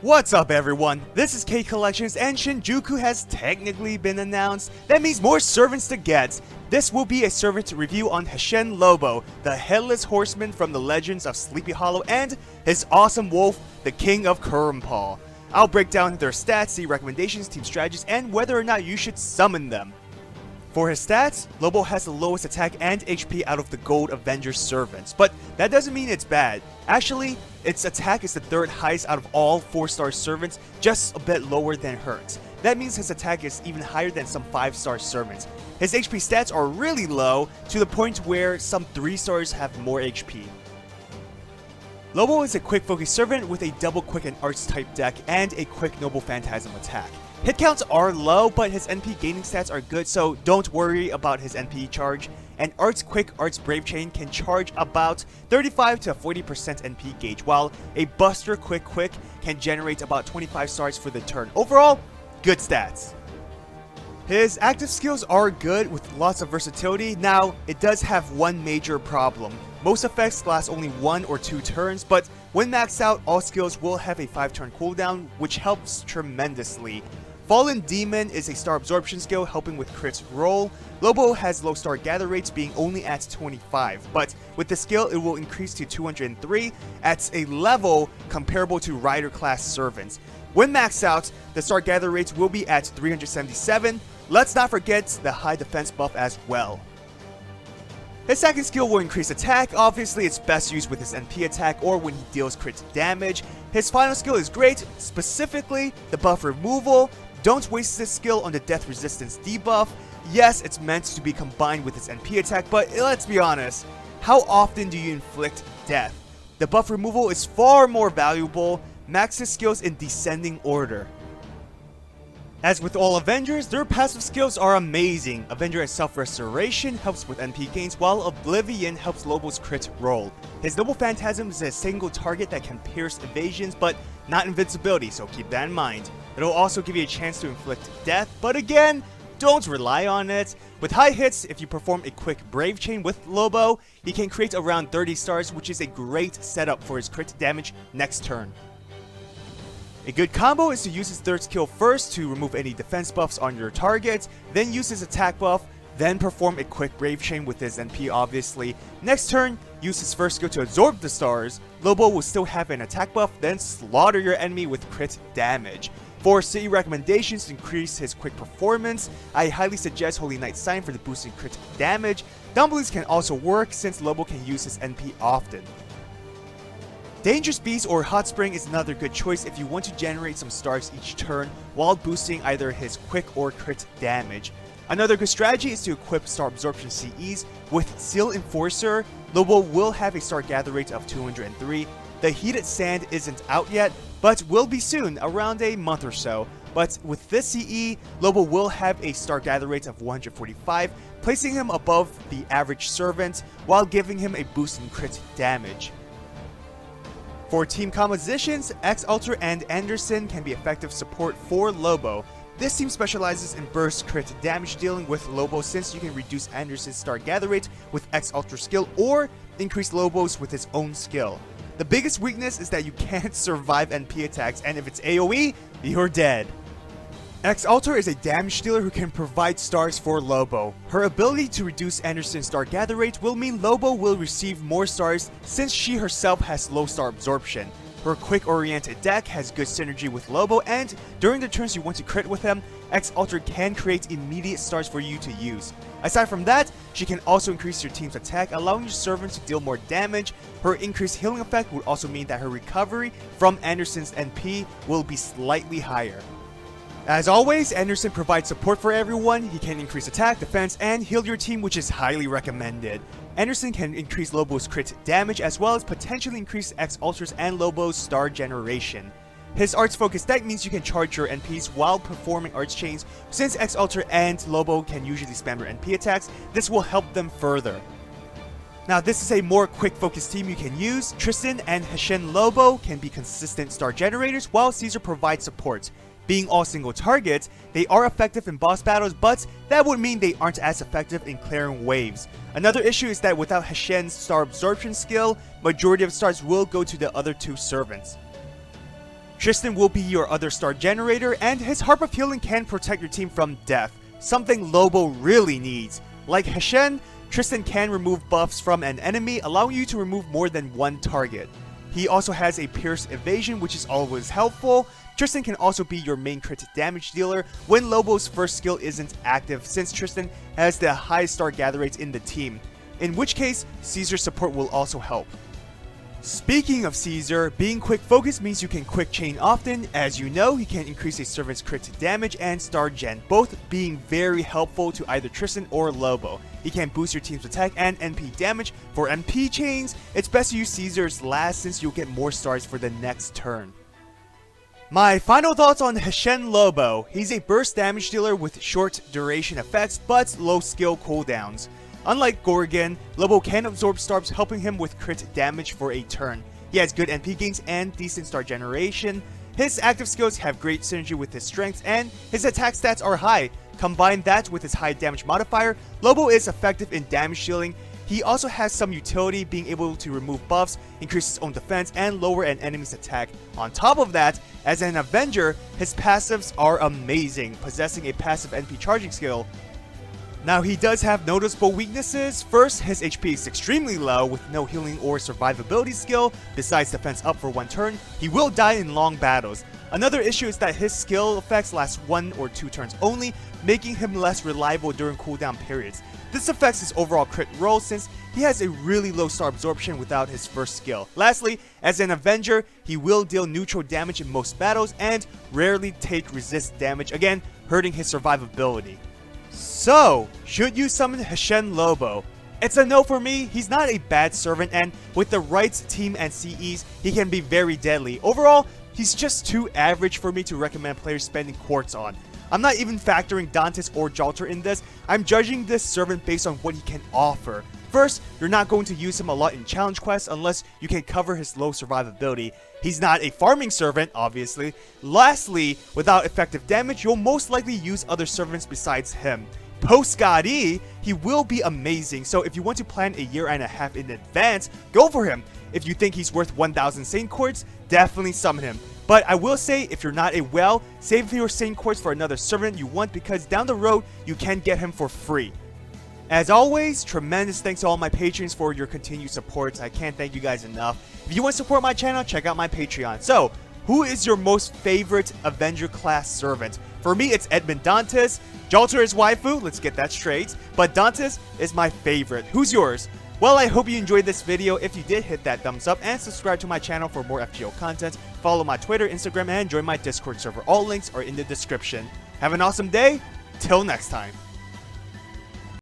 What's up everyone, this is K Collections and Shinjuku has technically been announced. That means more servants to get. This will be a servant review on Hessian Lobo, the Headless Horseman from the Legends of Sleepy Hollow, and his awesome wolf, the King of Currumpaw. I'll break down their stats, see recommendations, team strategies, and whether or not you should summon them. For his stats, Lobo has the lowest attack and HP out of the gold Avenger servants, but that doesn't mean it's bad. Actually, its attack is the third highest out of all 4-star servants, just a bit lower than hers. That means his attack is even higher than some 5-star servants. His HP stats are really low, to the point where some 3-stars have more HP. Lobo is a quick focus servant with a double quick and arts type deck and a quick noble phantasm attack. Hit counts are low, but his NP gaining stats are good, so don't worry about his NP charge. And Arts Quick Arts Brave Chain can charge about 35 to 40% NP gauge, while a Buster Quick can generate about 25 stars for the turn. Overall, good stats. His active skills are good with lots of versatility. Now, it does have one major problem. Most effects last only 1 or 2 turns, but when maxed out, all skills will have a 5-turn cooldown, which helps tremendously. Fallen Demon is a star absorption skill helping with crit roll. Lobo has low star gather rates being only at 25, but with the skill it will increase to 203 at a level comparable to rider class servants. When maxed out, the star gather rates will be at 377. Let's not forget the high defense buff as well. His second skill will increase attack. Obviously it's best used with his NP attack or when he deals crit damage. His final skill is great, specifically the buff removal. Don't waste this skill on the death resistance debuff. Yes, it's meant to be combined with its NP attack, but let's be honest, how often do you inflict death? The buff removal is far more valuable. Max his skills in descending order. As with all Avengers, their passive skills are amazing. Avenger as Self-Restoration helps with NP gains, while Oblivion helps Lobo's crit roll. His Noble Phantasm is a single target that can pierce evasions, but not invincibility, so keep that in mind. It'll also give you a chance to inflict death, but again, don't rely on it. With high hits, if you perform a quick Brave Chain with Lobo, he can create around 30 stars, which is a great setup for his crit damage next turn. A good combo is to use his third skill first to remove any defense buffs on your target, then use his attack buff, then perform a quick Brave Chain with his NP obviously. Next turn, use his first skill to absorb the stars. Lobo will still have an attack buff, then slaughter your enemy with crit damage. For city recommendations to increase his quick performance, I highly suggest Holy Knight Sign for the boosting crit damage. Dumblies can also work since Lobo can use his NP often. Dangerous Beast or Hot Spring is another good choice if you want to generate some stars each turn while boosting either his quick or crit damage. Another good strategy is to equip Star Absorption CEs. With Seal Enforcer, Lobo will have a star gather rate of 203. The Heated Sand isn't out yet, but will be soon, around a month or so. But with this CE, Lobo will have a star gather rate of 145, placing him above the average servant while giving him a boost in crit damage. For team compositions, X Alter and Anderson can be effective support for Lobo. This team specializes in burst crit damage dealing with Lobo since you can reduce Anderson's star gather rate with X Alter skill or increase Lobo's with his own skill. The biggest weakness is that you can't survive NP attacks, and if it's AoE, you're dead. X Alter is a damage dealer who can provide stars for Lobo. Her ability to reduce Anderson's star gather rate will mean Lobo will receive more stars since she herself has low star absorption. Her quick oriented deck has good synergy with Lobo, and during the turns you want to crit with him, X Alter can create immediate stars for you to use. Aside from that, she can also increase your team's attack, allowing your servant to deal more damage. Her increased healing effect would also mean that her recovery from Anderson's NP will be slightly higher. As always, Anderson provides support for everyone. He can increase attack, defense, and heal your team, which is highly recommended. Anderson can increase Lobo's crit damage as well as potentially increase X Alter's and Lobo's star generation. His arts focused deck means you can charge your NPs while performing arts chains. Since X Alter and Lobo can usually spam their NP attacks, this will help them further. Now this is a more quick focused team you can use. Tristan and Hessian Lobo can be consistent star generators while Caesar provides support. Being all single targets, they are effective in boss battles, but that would mean they aren't as effective in clearing waves. Another issue is that without Hessian's star absorption skill, majority of stars will go to the other two servants. Tristan will be your other star generator, and his Harp of Healing can protect your team from death, something Lobo really needs. Like Hessian, Tristan can remove buffs from an enemy, allowing you to remove more than one target. He also has a Pierce Evasion, which is always helpful. Tristan can also be your main crit damage dealer when Lobo's first skill isn't active, since Tristan has the highest star gather rates in the team, in which case Caesar's support will also help. Speaking of Caesar, being quick focus means you can quick chain often. As you know, he can increase a servant's crit damage and star gen, both being very helpful to either Tristan or Lobo. He can boost your team's attack and NP damage. For NP chains, it's best to use Caesar's last since you'll get more stars for the next turn. My final thoughts on Hessian Lobo. He's a burst damage dealer with short duration effects but low skill cooldowns. Unlike Gorgon, Lobo can absorb stars, helping him with crit damage for a turn. He has good NP gains and decent star generation. His active skills have great synergy with his strengths, and his attack stats are high. Combine that with his high damage modifier, Lobo is effective in damage dealing. He also has some utility, being able to remove buffs, increase his own defense, and lower an enemy's attack. On top of that, as an Avenger, his passives are amazing, possessing a passive NP charging skill. Now, he does have noticeable weaknesses. First, his HP is extremely low with no healing or survivability skill. Besides defense up for one turn, he will die in long battles. Another issue is that his skill effects last 1 or 2 turns only, making him less reliable during cooldown periods. This affects his overall crit roll since he has a really low star absorption without his first skill. Lastly, as an Avenger, he will deal neutral damage in most battles and rarely take resist damage, again hurting his survivability. So, should you summon Hessian Lobo? It's a no for me. He's not a bad servant, and with the right team and CEs, he can be very deadly. Overall, he's just too average for me to recommend players spending quartz on. I'm not even factoring Dantes or Jalter in this. I'm judging this servant based on what he can offer. First, you're not going to use him a lot in challenge quests unless you can cover his low survivability. He's not a farming servant, obviously. Lastly, without effective damage, you'll most likely use other servants besides him. Post-God-E, he will be amazing, so if you want to plan a year and a half in advance, go for him. If you think he's worth 1000 Saint Quartz, definitely summon him. But I will say, if you're not a whale, save your Saint Quartz for another servant you want, because down the road, you can get him for free. As always, tremendous thanks to all my patrons for your continued support. I can't thank you guys enough. If you want to support my channel, check out my Patreon. So, who is your most favorite Avenger class servant? For me, it's Edmund Dantes. Jalter is waifu, let's get that straight. But Dantes is my favorite. Who's yours? Well, I hope you enjoyed this video. If you did, hit that thumbs up and subscribe to my channel for more FGO content. Follow my Twitter, Instagram, and join my Discord server. All links are in the description. Have an awesome day. Till next time.